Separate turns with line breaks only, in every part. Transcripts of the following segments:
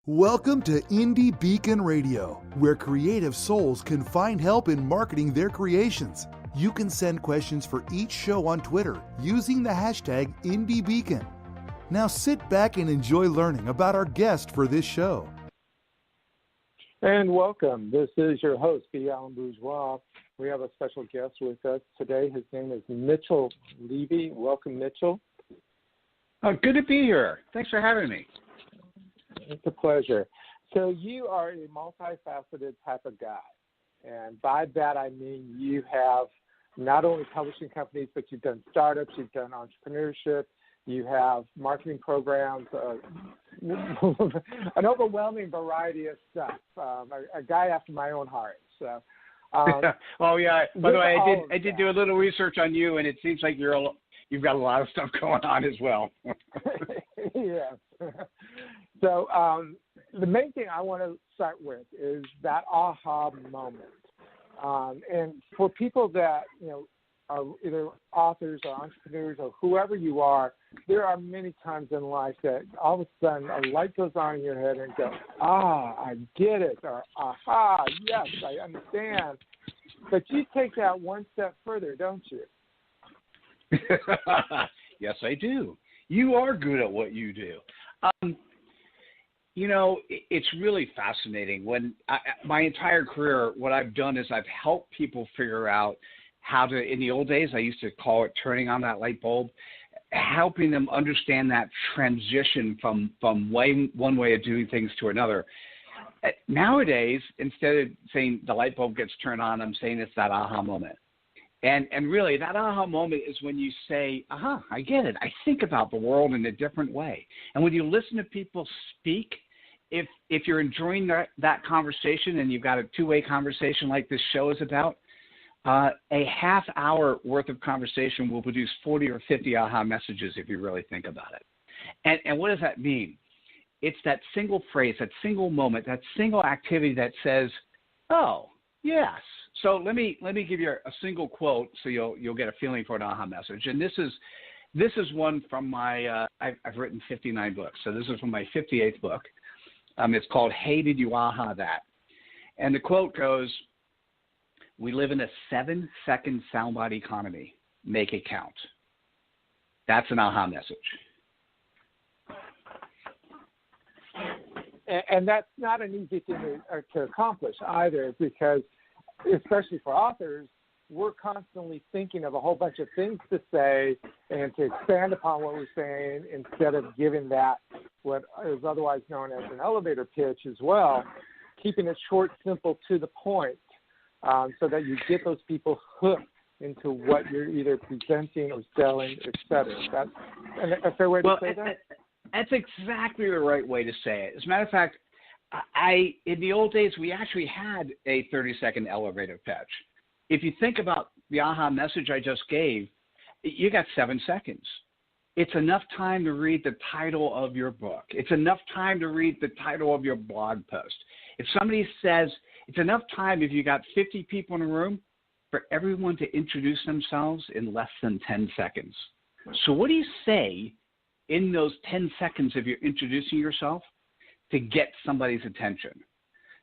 Welcome to Indie Beacon Radio, where creative souls can find help in marketing their creations. You can send questions for each show on Twitter using the hashtag IndieBeacon. Now sit back and enjoy learning about our guest for this show.
And welcome. This is your host, b-alan-bourgeois. We have a special guest with us today. His name is Mitchell-Levy. Welcome, Mitchell.
Good to be here. Thanks for having me.
It's a pleasure. So you are a multifaceted type of guy. And by that, I mean you have not only publishing companies, but you've done startups, you've done entrepreneurship, you have marketing programs, an overwhelming variety of stuff. A guy after my own heart. So,
oh yeah. By the way, I did do a little research on you, and it seems like you've got a lot of stuff going on as well.
Yes. So the main thing I want to start with is that aha moment. And for people that are either authors or entrepreneurs or whoever you are, there are many times in life that all of a sudden a light goes on in your head and go, I get it, or aha, yes, I understand. But you take that one step further, don't you?
Yes, I do. You are good at what you do. It's really fascinating. My entire career, what I've done is I've helped people figure out how to, in the old days, I used to call it turning on that light bulb, helping them understand that transition from one way of doing things to another. Nowadays, instead of saying the light bulb gets turned on, I'm saying it's that aha moment. And really, that aha moment is when you say, aha, I get it. I think about the world in a different way. And when you listen to people speak, if you're enjoying that conversation and you've got a two-way conversation like this show is about, a half hour worth of conversation will produce 40 or 50 aha messages if you really think about it. And what does that mean? It's that single phrase, that single moment, that single activity that says, oh, yes. So let me give you a single quote so you'll get a feeling for an aha message. And this is one from my I've written 59 books, so this is from my 58th book. It's called Hey, Did You Aha That? And the quote goes, we live in a 7-second soundbite economy. Make it count. That's an aha message.
And that's not an easy thing to accomplish either, because especially for authors, we're constantly thinking of a whole bunch of things to say and to expand upon what we're saying instead of giving that what is otherwise known as an elevator pitch as well, keeping it short, simple, to the point, so that you get those people hooked into what you're either presenting or selling, et cetera. That's a fair way to say that?
That's exactly the right way to say it. As a matter of fact, in the old days, we actually had a 30-second elevator pitch. If you think about the aha message I just gave, you got 7 seconds. It's enough time to read the title of your book. It's enough time to read the title of your blog post. If somebody says, it's enough time if you got 50 people in a room for everyone to introduce themselves in less than 10 seconds. So what do you say in those 10 seconds if you're introducing yourself to get somebody's attention,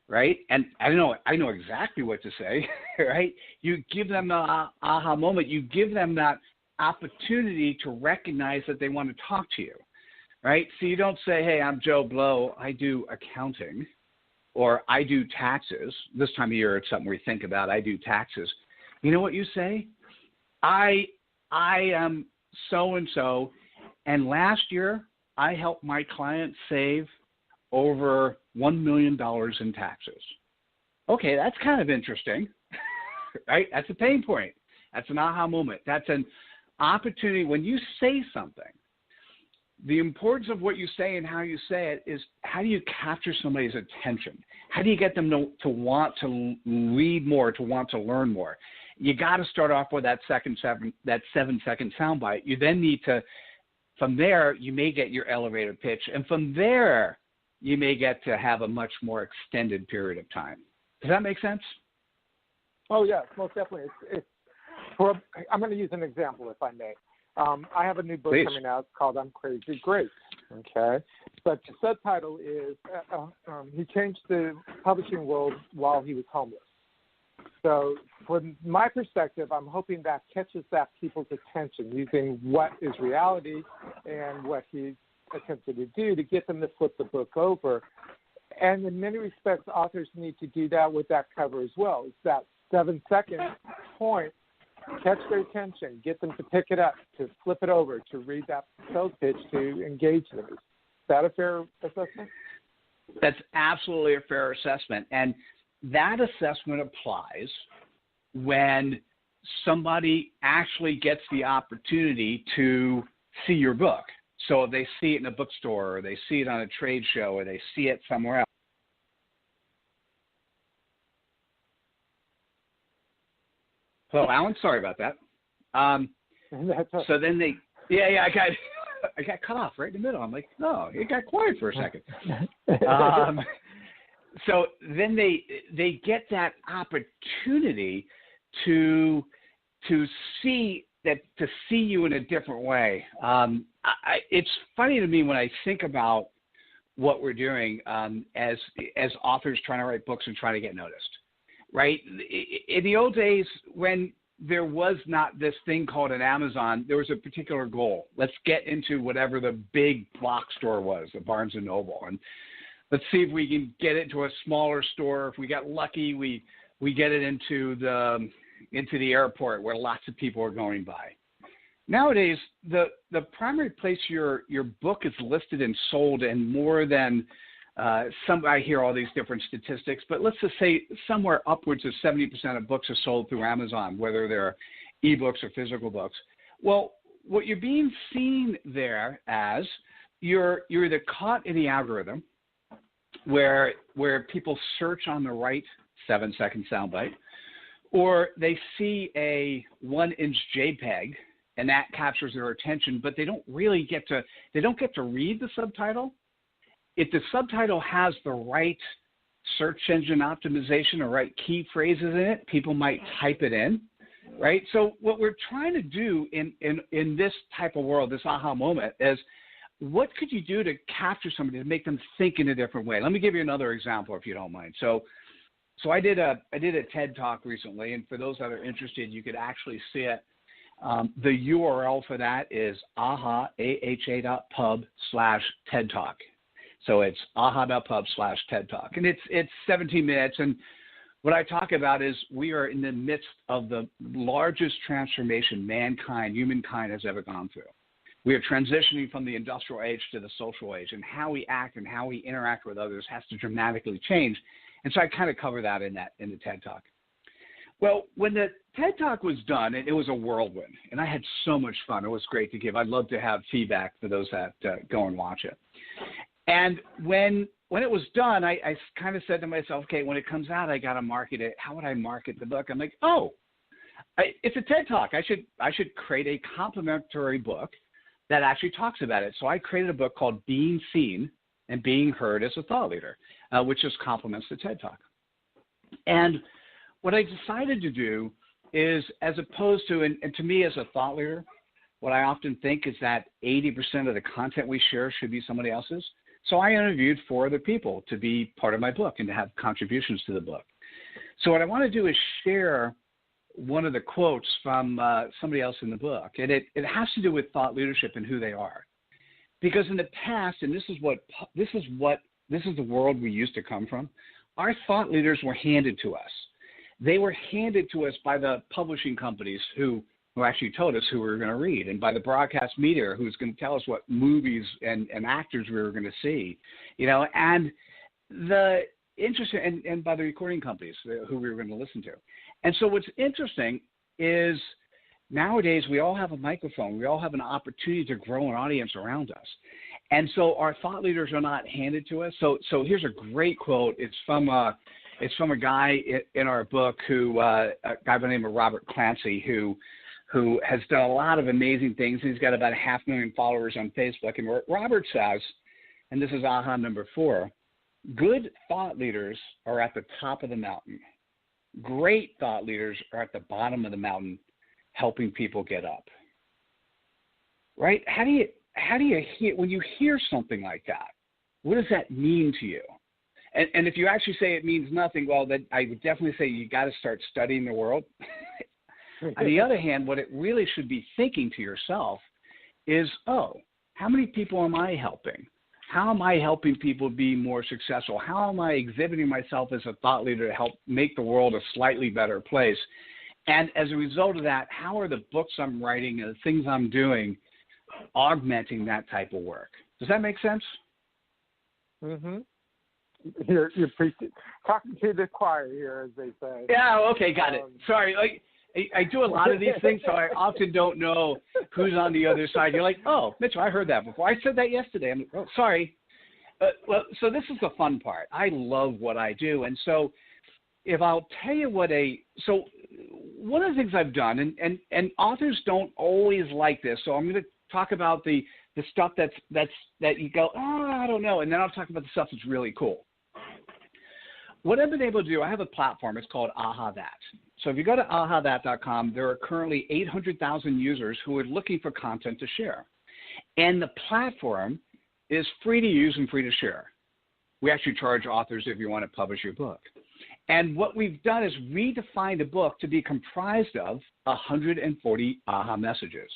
right? And I know exactly what to say, right? You give them the aha moment. You give them that opportunity to recognize that they want to talk to you, right? So you don't say, hey, I'm Joe Blow. I do accounting, or I do taxes. This time of year, it's something we think about. I do taxes. You know what you say? I am so-and-so, and last year I helped my client save over $1 million in taxes. Okay, that's kind of interesting, right? That's a pain point. That's an aha moment. That's an opportunity. When you say something, the importance of what you say and how you say it is how do you capture somebody's attention? How do you get them to want to read more, to want to learn more? You got to start off with that 7-second soundbite. You then need to, from there, you may get your elevator pitch, and from there, you may get to have a much more extended period of time. Does that make sense?
Oh, yes, most definitely. I'm going to use an example, if I may. I have a new book coming out called I'm Crazy Great. Okay, but the subtitle is he changed the publishing world while he was homeless. So from my perspective, I'm hoping that catches that people's attention using what is reality and what he attempted to do to get them to flip the book over. And in many respects, authors need to do that with that cover as well. It's that 7-second point, catch their attention, get them to pick it up, to flip it over, to read that sales pitch, to engage them. Is that a fair assessment?
That's absolutely a fair assessment. And that assessment applies when somebody actually gets the opportunity to see your book. So if they see it in a bookstore, or they see it on a trade show, or they see it somewhere else. Hello, Alan. Sorry about that. So then I got cut off right in the middle. I'm like, no, it got quiet for a second. So then they get that opportunity to see you in a different way. It's funny to me when I think about what we're doing as authors trying to write books and trying to get noticed, right? In the old days when there was not this thing called an Amazon, there was a particular goal. Let's get into whatever the big block store was, the Barnes & Noble, and let's see if we can get it to a smaller store. If we got lucky, we get it into the airport where lots of people are going by. Nowadays, the primary place your book is listed and sold in more than I hear all these different statistics, but let's just say somewhere upwards of 70% of books are sold through Amazon, whether they're ebooks or physical books. Well, what you're being seen there as, you're either caught in the algorithm where people search on the right 7-second soundbite, or they see a 1-inch JPEG and that captures their attention, but they don't get to read the subtitle. If the subtitle has the right search engine optimization or right key phrases in it, people might type it in, right? So what we're trying to do in this type of world, this aha moment, is what could you do to capture somebody, to make them think in a different way? Let me give you another example, if you don't mind. So I did a TED Talk recently, and for those that are interested, you could actually see it. The URL for that is AHA.pub/TED Talk. So it's AHA.pub/TED Talk. And it's 17 minutes. And what I talk about is we are in the midst of the largest transformation humankind has ever gone through. We are transitioning from the industrial age to the social age, and how we act and how we interact with others has to dramatically change. And so I kind of cover that in the TED Talk. Well, when the TED Talk was done, it was a whirlwind, and I had so much fun. It was great to give. I'd love to have feedback for those that go and watch it. And when it was done, I kind of said to myself, okay, when it comes out, I got to market it. How would I market the book? I'm like, it's a TED Talk. I should create a complimentary book that actually talks about it. So I created a book called Being Seen and Being Heard as a Thought Leader, which just complements the TED Talk. And what I decided to do is, as opposed to, and to me as a thought leader, what I often think is that 80% of the content we share should be somebody else's. So I interviewed 4 other people to be part of my book and to have contributions to the book. So what I want to do is share one of the quotes from somebody else in the book. And it has to do with thought leadership and who they are. Because in the past, and this is the world we used to come from, our thought leaders were handed to us. They were handed to us by the publishing companies who actually told us who we were going to read, and by the broadcast media who's going to tell us what movies and actors we were going to see, and the interest, and by the recording companies who we were going to listen to. And so what's interesting is nowadays we all have a microphone. We all have an opportunity to grow an audience around us. And so our thought leaders are not handed to us. So here's a great quote. It's from a guy in our book a guy by the name of Robert Clancy, who has done a lot of amazing things. He's got about 500,000 followers on Facebook. And Robert says, and this is aha number 4, good thought leaders are at the top of the mountain. Great thought leaders are at the bottom of the mountain, helping people get up. Right? How do how do you hear, when you hear something like that, what does that mean to you? And if you actually say it means nothing, well, then I would definitely say you got to start studying the world. On the other hand, what it really should be thinking to yourself is, oh, how many people am I helping? How am I helping people be more successful? How am I exhibiting myself as a thought leader to help make the world a slightly better place? And as a result of that, how are the books I'm writing and the things I'm doing augmenting that type of work? Does that make sense?
Mm-hmm. You're talking to the choir here, as they say.
Yeah, okay, got it. Sorry, I do a lot of these things, so I often don't know who's on the other side. You're like, oh, Mitchell, I heard that before. I said that yesterday. I'm like, oh, sorry. Well, so this is the fun part. I love what I do, and so if I'll tell you so one of the things I've done, and authors don't always like this, so I'm going to talk about the stuff that you go, oh, I don't know, and then I'll talk about the stuff that's really cool. What I've been able to do, I have a platform. It's called AHAthat. So if you go to AHAthat.com, there are currently 800,000 users who are looking for content to share. And the platform is free to use and free to share. We actually charge authors if you want to publish your book. And what we've done is redefined a book to be comprised of 140 AHA messages.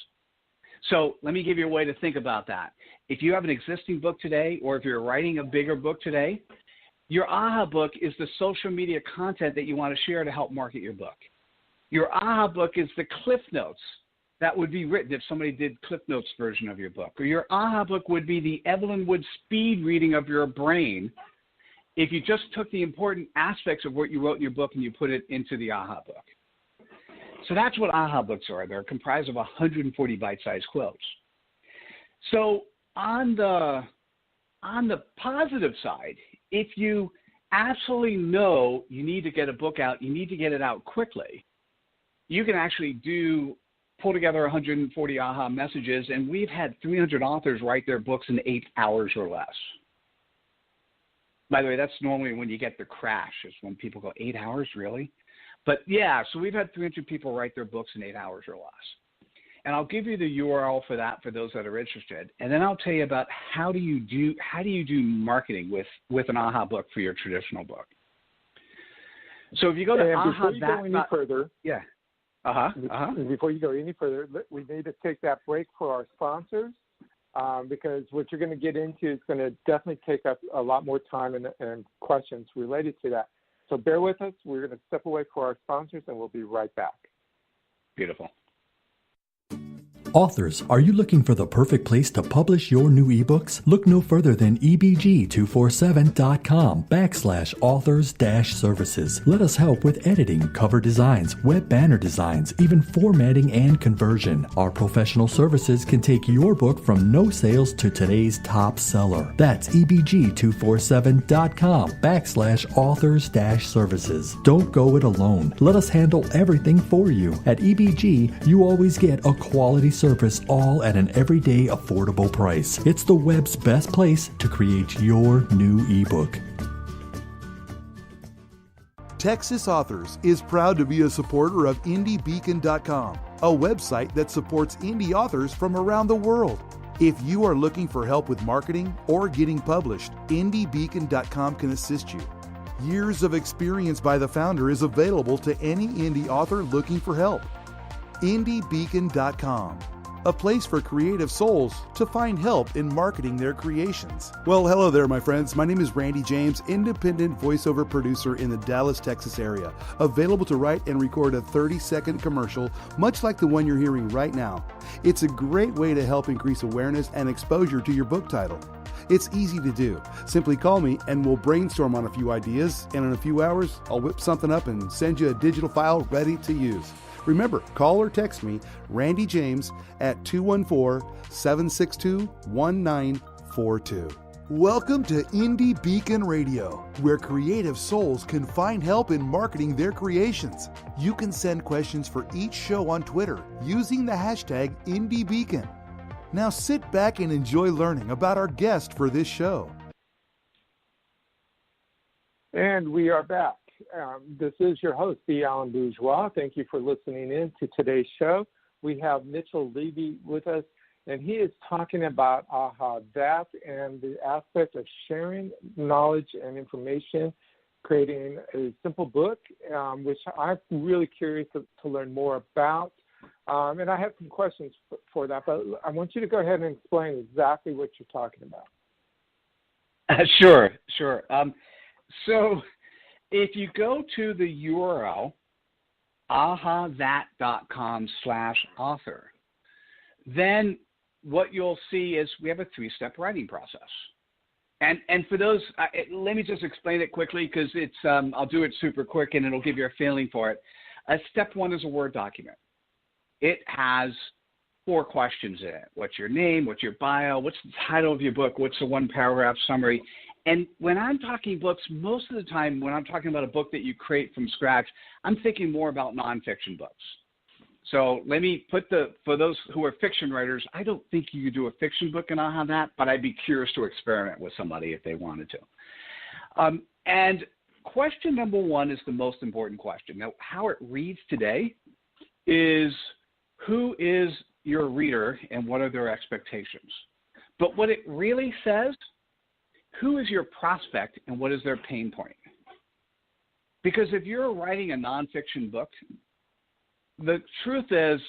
So let me give you a way to think about that. If you have an existing book today, or if you're writing a bigger book today, your AHA book is the social media content that you want to share to help market your book. Your AHA book is the Cliff Notes that would be written if somebody did Cliff Notes version of your book. Or your AHA book would be the Evelyn Wood speed reading of your brain if you just took the important aspects of what you wrote in your book and you put it into the AHA book. So that's what AHA books are. They're comprised of 140 bite-sized quotes. So on the positive side, if you absolutely know you need to get a book out, you need to get it out quickly, you can actually pull together 140 AHA messages, and we've had 300 authors write their books in 8 hours or less. By the way, that's normally when you get the crash, is when people go, 8 hours, really? But yeah, so we've had 300 people write their books in 8 hours or less. And I'll give you the URL for that for those that are interested. And then I'll tell you about how do you do marketing with an AHA book for your traditional book. So if you go to
before you go any further,
yeah.
Before you go any further, we need to take that break for our sponsors, because what you're going to get into is going to definitely take up a lot more time and questions related to that. So bear with us. We're going to step away for our sponsors, and we'll be right back.
Beautiful.
Authors, are you looking for the perfect place to publish your new ebooks? Look no further than ebg247.com/authors-services. Let us help with editing, cover designs, web banner designs, even formatting and conversion. Our professional services can take your book from no sales to today's top seller. That's ebg247.com/authors-services. Don't go it alone. Let us handle everything for you. At EBG, you always get a quality service, all at an everyday affordable price. It's the web's best place to create your new ebook.
Texas Authors is proud to be a supporter of IndieBeacon.com, a website that supports indie authors from around the world. If you are looking for help with marketing or getting published, IndieBeacon.com can assist you. Years of experience by the founder is available to any indie author looking for help. IndieBeacon.com, a place for creative souls to find help in marketing their creations. Well, hello there, my friends. My name is Randy James, independent voiceover producer in the Dallas, Texas area, available to write and record a 30-second commercial, much like the one you're hearing right now. It's a great way to help increase awareness and exposure to your book title. It's easy to do. Simply call me and we'll brainstorm on a few ideas, and in a few hours, I'll whip something up and send you a digital file ready to use. Remember, call or text me, Randy James, at 214-762-1942. Welcome to Indie Beacon Radio, where creative souls can find help in marketing their creations. You can send questions for each show on Twitter using the hashtag IndieBeacon. Now sit back and enjoy learning about our guest for this show.
And we are back. This is your host, b-alan-bourgeois. Thank you for listening in to today's show. We have Mitchell-Levy with us. and he is talking about AHAthat and the aspect of sharing knowledge and information, creating a simple book, which I'm really curious to learn more about. And I have some questions for that, but I want you to go ahead and explain exactly what you're talking about.
Sure. So if you go to the URL, AHAthat.com/author, then what you'll see is we have a 3-step writing process. And for those, let me just explain it quickly because it's I'll do it super quick and it'll give you a feeling for it. Step 1 is a Word document. It has 4 questions in it. What's your name? What's your bio? What's the title of your book? What's the 1-paragraph summary? And when I'm talking books, most of the time when I'm talking about a book that you create from scratch, I'm thinking more about nonfiction books. So let me put for those who are fiction writers, I don't think you could do a fiction book in AHAthat, but I'd be curious to experiment with somebody if they wanted to. And question number 1 is the most important question. Now, how it reads today is who is your reader and what are their expectations? But what it really says, who is your prospect and what is their pain point? Because if you're writing a nonfiction book, the truth is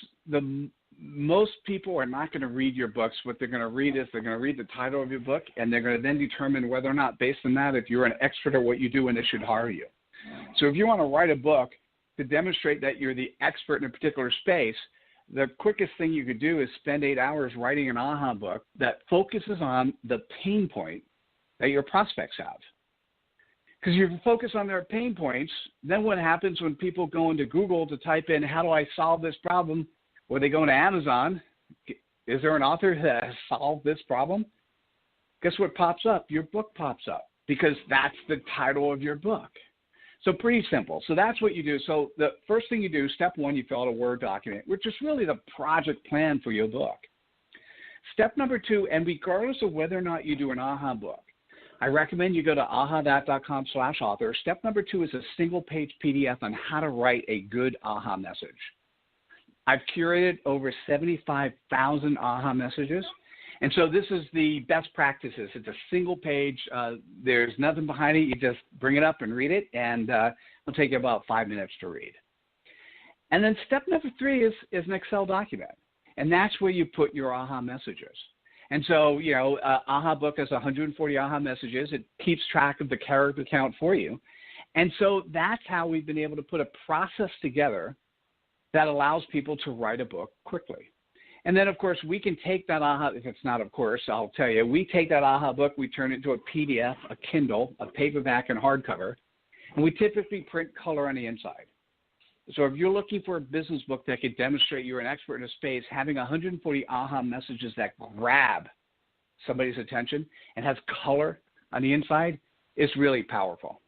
most people are not going to read your books. What they're going to read is they're going to read the title of your book, and they're going to then determine whether or not, based on that, if you're an expert at what you do and they should hire you. So if you want to write a book to demonstrate that you're the expert in a particular space, the quickest thing you could do is spend 8 hours writing an AHA book that focuses on the pain point that your prospects have. Because if you focus on their pain points, then what happens when people go into Google to type in, how do I solve this problem? Or they go into Amazon, is there an author that has solved this problem? Guess what pops up? Your book pops up because that's the title of your book. So pretty simple. So that's what you do. So the first thing you do, step 1, you fill out a Word document, which is really the project plan for your book. Step number 2, and regardless of whether or not you do an AHA book, I recommend you go to AHAthat.com/author. Step number 2 is a single-page PDF on how to write a good AHA message. I've curated over 75,000 AHA messages. And so this is the best practices. It's a single page. There's nothing behind it. You just bring it up and read it, and it'll take you about 5 minutes to read. And then step number 3 is an Excel document. And that's where you put your AHA messages. And so, AHA book has 140 AHA messages. It keeps track of the character count for you. And so that's how we've been able to put a process together that allows people to write a book quickly. And then, of course, we can take that AHA, if it's not, of course, I'll tell you, we take that AHA book, we turn it into a PDF, a Kindle, a paperback, and hardcover, and we typically print color on the inside. So if you're looking for a business book that could demonstrate you're an expert in a space, having 140 AHA messages that grab somebody's attention and has color on the inside is really powerful.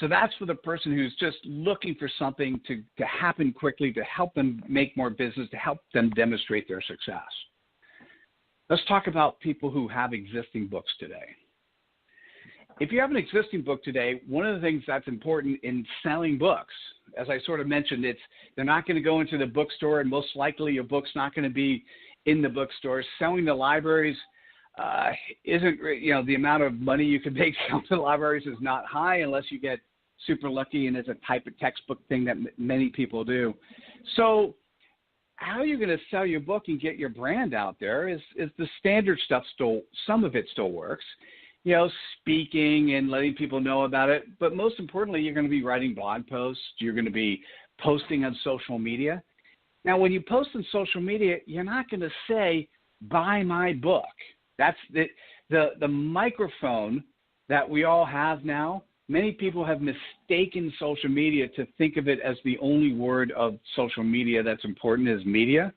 So that's for the person who's just looking for something to happen quickly, to help them make more business, to help them demonstrate their success. Let's talk about people who have existing books today. If you have an existing book today, one of the things that's important in selling books, as I sort of mentioned, they're not going to go into the bookstore, and most likely your book's not going to be in the bookstores. Selling to libraries isn't, the amount of money you can make selling to libraries is not high unless you get super lucky and it's a type of textbook thing that many people do. So how you're going to sell your book and get your brand out there is the standard stuff. Some of it still works. Speaking and letting people know about it. But most importantly, you're going to be writing blog posts. You're going to be posting on social media. Now, when you post on social media, you're not going to say, buy my book. That's the microphone that we all have now. Many people have mistaken social media to think of it as the only word of social media that's important is media.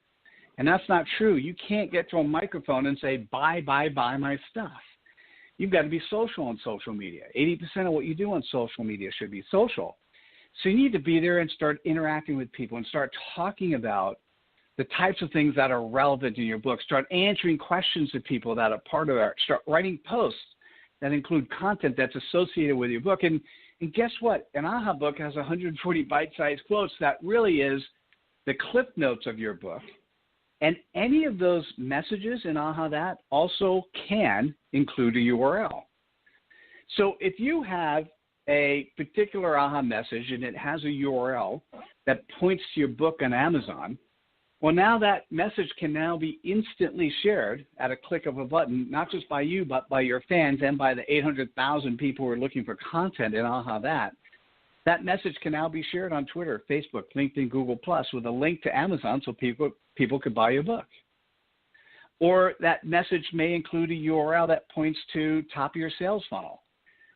And that's not true. You can't get to a microphone and say, buy my stuff. You've got to be social on social media. 80% of what you do on social media should be social. So you need to be there and start interacting with people and start talking about the types of things that are relevant in your book. Start answering questions to people that are part of it. Start writing posts that include content that's associated with your book. And guess what? An AHA book has 140 bite-sized quotes that really is the cliff notes of your book And any of those messages in AHAthat also can include a URL. So if you have a particular AHA message and it has a URL that points to your book on Amazon, well, now that message can now be instantly shared at a click of a button, not just by you, but by your fans and by the 800,000 people who are looking for content in AHAthat. That message can now be shared on Twitter, Facebook, LinkedIn, Google+, with a link to Amazon so people could buy your book. Or that message may include a URL that points to top of your sales funnel,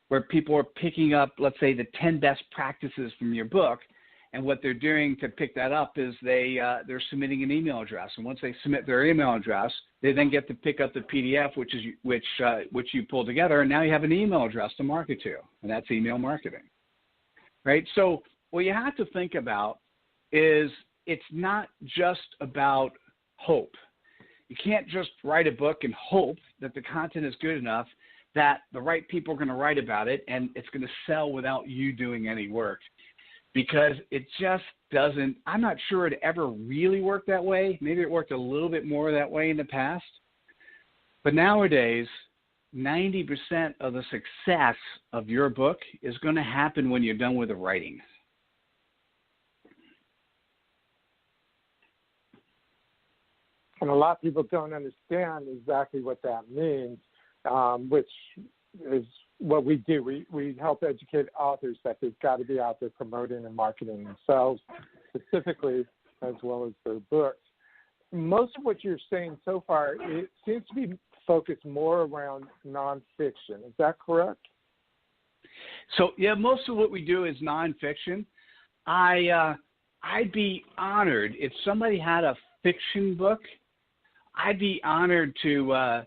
where people are picking up, let's say, the 10 best practices from your book, and what they're doing to pick that up is they're submitting an email address. And once they submit their email address, they then get to pick up the PDF, which you pull together, and now you have an email address to market to, and that's email marketing, right? So what you have to think about is it's not just about hope. You can't just write a book and hope that the content is good enough that the right people are going to write about it and it's going to sell without you doing any work. Because it just doesn't, I'm not sure it ever really worked that way. Maybe it worked a little bit more that way in the past. But nowadays, 90% of the success of your book is going to happen when you're done with the writing.
And a lot of people don't understand exactly what that means, which is what we do. We help educate authors that they've got to be out there promoting and marketing themselves specifically, as well as their books. Most of what you're saying so far, it seems to be focused more around nonfiction. Is that correct?
So, yeah, most of what we do is nonfiction. I'd be honored if somebody had a fiction book. I'd be honored to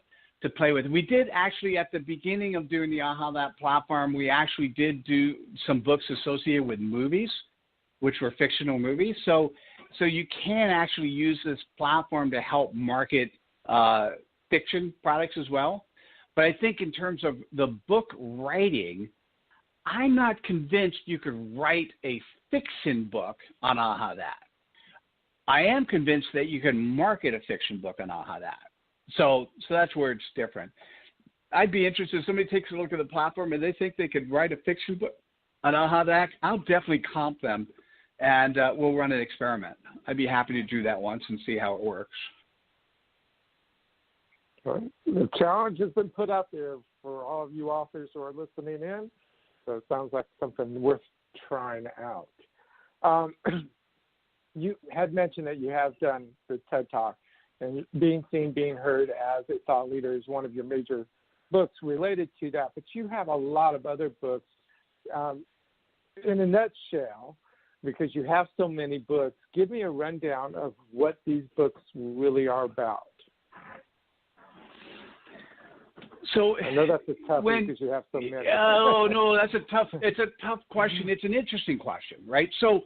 play with. We did actually, at the beginning of doing the AHAthat platform, we actually did do some books associated with movies, which were fictional movies. So you can actually use this platform to help market fiction products as well. But I think in terms of the book writing, I'm not convinced you could write a fiction book on AHAthat. I am convinced that you can market a fiction book on AHAthat. So that's where it's different. I'd be interested if somebody takes a look at the platform and they think they could write a fiction book on AHAthat. I'll definitely comp them, and we'll run an experiment. I'd be happy to do that once and see how it works.
Right. The challenge has been put out there for all of you authors who are listening in, so it sounds like something worth trying out. You had mentioned that you have done the TED Talk, and being seen, being heard as a thought leader is one of your major books related to that. But you have a lot of other books. In a nutshell, because you have so many books, give me a rundown of what these books really are about.
So
I know that's a tough one because you have so many.
Oh no, it's a tough question. It's an interesting question, right? So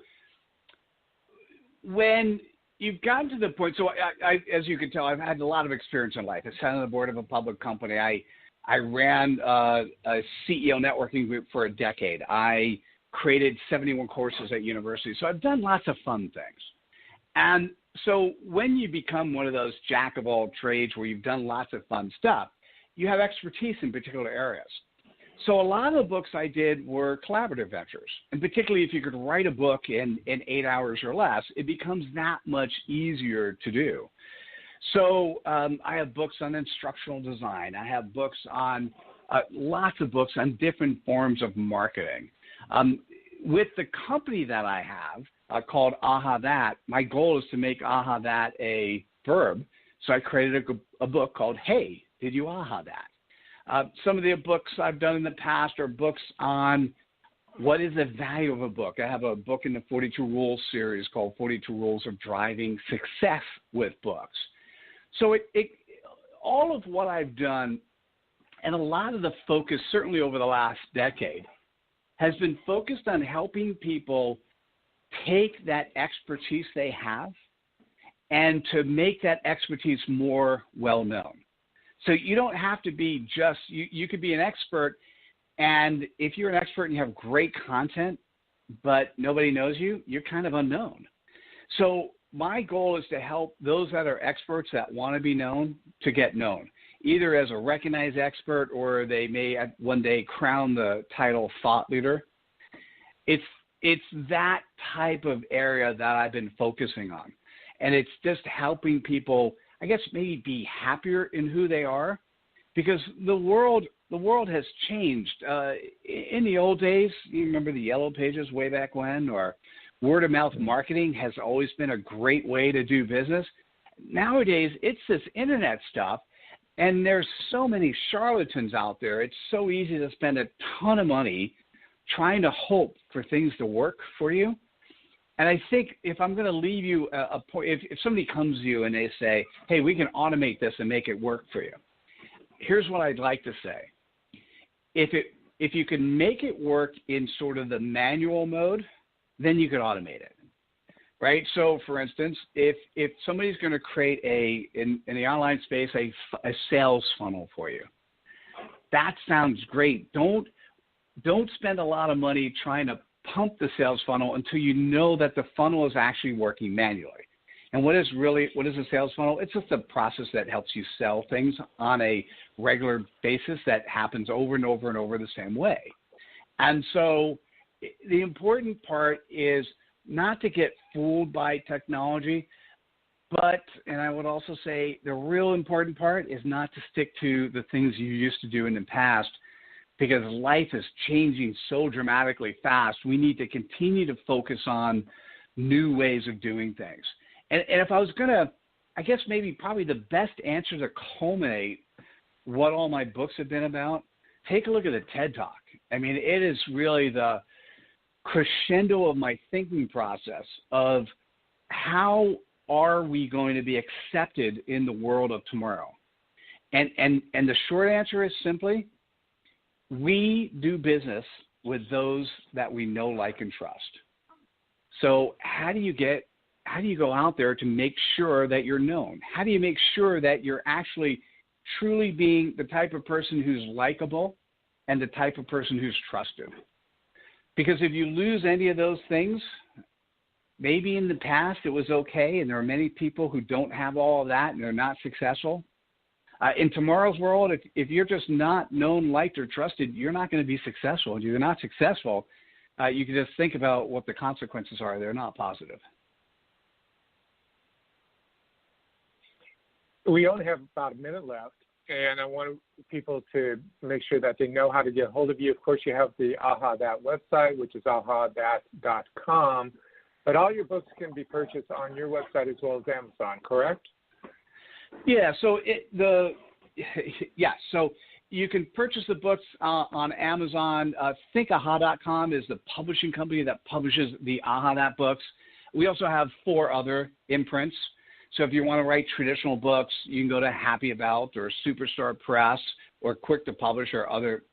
when you've gotten to the point, so I, as you can tell, I've had a lot of experience in life. I sat on the board of a public company. I ran a CEO networking group for a decade. I created 71 courses at university. So I've done lots of fun things. And so when you become one of those jack of all trades where you've done lots of fun stuff, you have expertise in particular areas. So a lot of the books I did were collaborative ventures. And particularly if you could write a book in 8 hours or less, it becomes that much easier to do. So I have books on instructional design. I have books on lots of books on different forms of marketing. With the company that I have called AHAthat, my goal is to make AHAthat a verb. So I created a book called Hey, Did You AHAthat? Some of the books I've done in the past are books on what is the value of a book. I have a book in the 42 Rules series called 42 Rules of Driving Success with Books. So all of what I've done, and a lot of the focus, certainly over the last decade, has been focused on helping people take that expertise they have and to make that expertise more well-known. So you don't have to be just, you could be an expert, and if you're an expert and you have great content, but nobody knows you, you're kind of unknown. So my goal is to help those that are experts that want to be known to get known, either as a recognized expert or they may one day crown the title thought leader. It's that type of area that I've been focusing on. And it's just helping people, I guess, maybe be happier in who they are, because the world has changed. In the old days, you remember the Yellow Pages way back when, or word of mouth marketing has always been a great way to do business. Nowadays, it's this internet stuff, and there's so many charlatans out there. It's so easy to spend a ton of money trying to hope for things to work for you. And I think if I'm going to leave you a point, if somebody comes to you and they say, hey, we can automate this and make it work for you, here's what I'd like to say. If you can make it work in sort of the manual mode, then you could automate it, right? So, for instance, if somebody's going to create in the online space a sales funnel for you, that sounds great. Don't spend a lot of money trying to pump the sales funnel until you know that the funnel is actually working manually. And what is a sales funnel? It's just a process that helps you sell things on a regular basis that happens over and over and over the same way. And so the important part is not to get fooled by technology, but, and I would also say the real important part is not to stick to the things you used to do in the past, because life is changing so dramatically fast. We need to continue to focus on new ways of doing things. And if I was going to, I guess probably the best answer to culminate what all my books have been about, take a look at the TED Talk. I mean, it is really the crescendo of my thinking process of how are we going to be accepted in the world of tomorrow. And the short answer is simply, we do business with those that we know, like, and trust. So how do you go out there to make sure that you're known? How do you make sure that you're actually truly being the type of person who's likable and the type of person who's trusted? Because if you lose any of those things, maybe in the past it was okay, and there are many people who don't have all of that and they're not successful. In tomorrow's world, if you're just not known, liked, or trusted, you're not going to be successful. If you're not successful, you can just think about what the consequences are. They're not positive.
We only have about a minute left, and I want people to make sure that they know how to get a hold of you. Of course, you have the AHAthat website, which is AHAthat.com, but all your books can be purchased on your website as well as Amazon, correct?
Yeah, so so you can purchase the books on Amazon. ThinkAHA.com is the publishing company that publishes the AHAthat books. We also have 4 other imprints. So if you want to write traditional books, you can go to Happy About or Superstar Press or Quick to Publish or other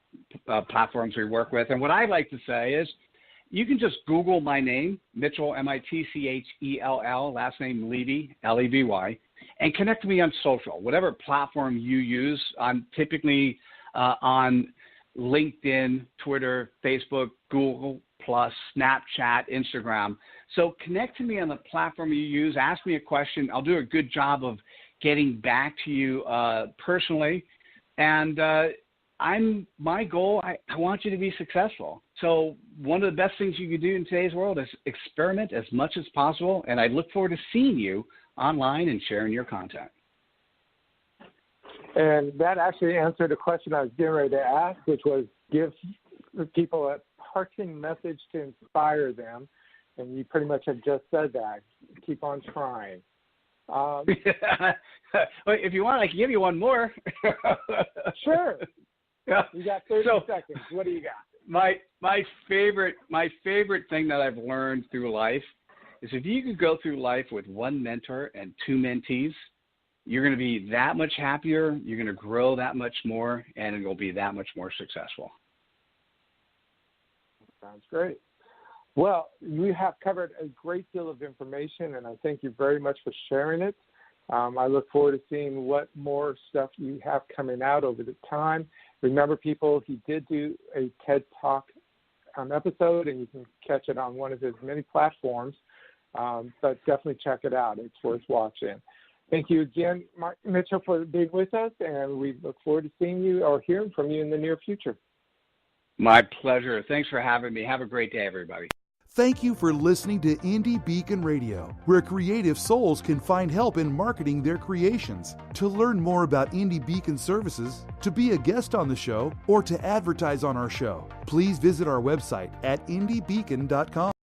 platforms we work with. And what I like to say is you can just Google my name, Mitchell, Mitchell, last name Levy, Levy, and connect to me on social, whatever platform you use. I'm typically on LinkedIn, Twitter, Facebook, Google+, Snapchat, Instagram. So connect to me on the platform you use. Ask me a question. I'll do a good job of getting back to you personally. And my goal, I want you to be successful. So one of the best things you can do in today's world is experiment as much as possible. And I look forward to seeing you online and sharing your content.
And that actually answered a question I was getting ready to ask, which was give people a parting message to inspire them. And you pretty much have just said that. Keep on trying.
If you want, I can give you one more.
Sure. You got 30 seconds. What do you got?
My favorite thing that I've learned through life is if you could go through life with one mentor and 2 mentees, you're going to be that much happier, you're going to grow that much more, and it'll be that much more successful.
Sounds great. Well, you have covered a great deal of information, and I thank you very much for sharing it. I look forward to seeing what more stuff you have coming out over the time. Remember, people, he did do a TED Talk episode, and you can catch it on one of his many platforms. but definitely check it out. It's worth watching. Thank you again, Mitchell, for being with us, and we look forward to seeing you or hearing from you in the near future.
My pleasure. Thanks for having me. Have a great day, everybody.
Thank you for listening to Indie Beacon Radio, where creative souls can find help in marketing their creations. To learn more about Indie Beacon services, to be a guest on the show, or to advertise on our show, please visit our website at indiebeacon.com.